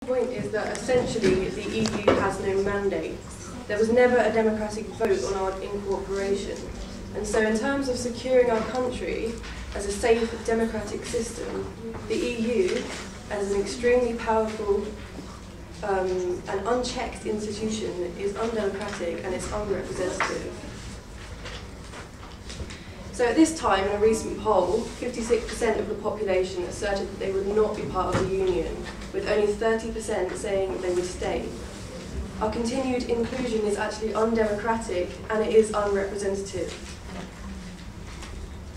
point is that essentially the EU has no mandate. There was never a democratic vote on our incorporation. And so in terms of securing our country as a safe democratic system, the EU, as an extremely powerful and unchecked institution, is undemocratic and it's unrepresentative. So at this time, in a recent poll, 56% of the population asserted that they would not be part of the Union, with only 30% saying they would stay. Our continued inclusion is actually undemocratic and it is unrepresentative.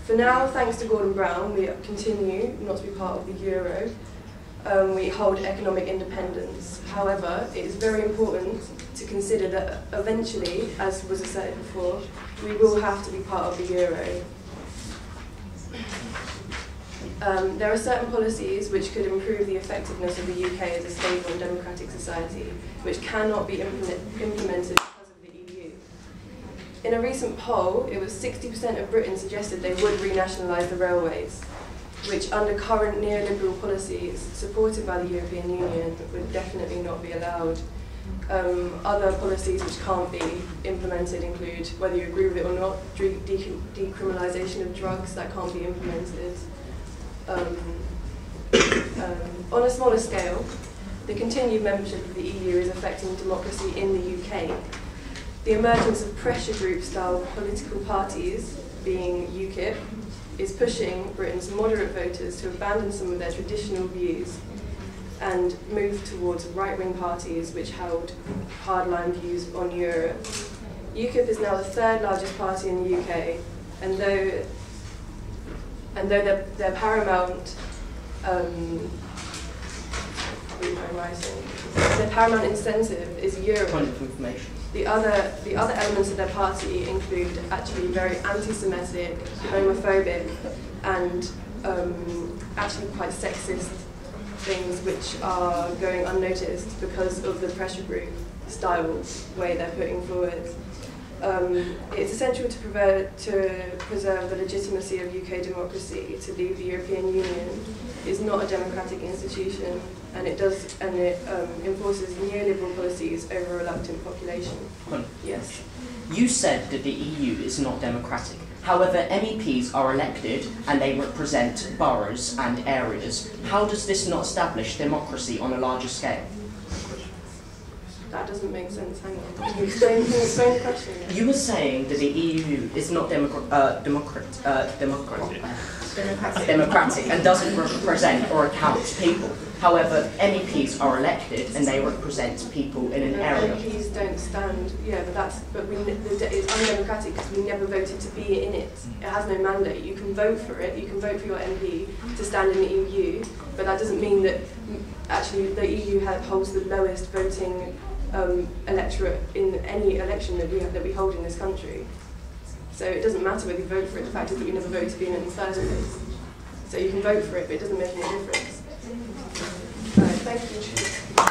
For now, thanks to Gordon Brown, we continue not to be part of the Euro. We hold economic independence. However, it is very important to consider that eventually, as was said before, we will have to be part of the Euro. There are certain policies which could improve the effectiveness of the UK as a stable and democratic society, which cannot be implemented because of the EU. In a recent poll, it was 60% of Britain suggested they would renationalise the railways, which under current neoliberal policies supported by the European Union would definitely not be allowed. Other policies which can't be implemented include, whether you agree with it or not, decriminalisation of drugs, that can't be implemented. On a smaller scale, the continued membership of the EU is affecting democracy in the UK. The emergence of pressure group style political parties, being UKIP, is pushing Britain's moderate voters to abandon some of their traditional views and move towards right-wing parties which held hardline views on Europe. UKIP is now the third largest party in the UK, and though their paramount incentive is Europe. Point of information. The other elements of their party include actually very anti-Semitic, homophobic, and actually quite sexist things which are going unnoticed because of the pressure group style way they're putting forward. It's essential to preserve the legitimacy of UK democracy. To leave the European Union is not a democratic institution, and it enforces neoliberal policies over a reluctant population. Yes. You said that the EU is not democratic. However, MEPs are elected and they represent boroughs and areas. How does this not establish democracy on a larger scale? That doesn't make sense. Hang on. Can you explain the question again? You were saying that the EU is not democratic and doesn't represent or account people. However, MEPs are elected and they represent people in an area. MEPs don't stand. Yeah, but it's undemocratic because we never voted to be in it. It has no mandate. You can vote for it. You can vote for your MP to stand in the EU, but that doesn't mean that actually the EU holds the lowest voting electorate in any election that we hold in this country. So it doesn't matter whether you vote for it. The fact is that we never voted to be in it in the first place. So you can vote for it, but it doesn't make any difference. Thank you.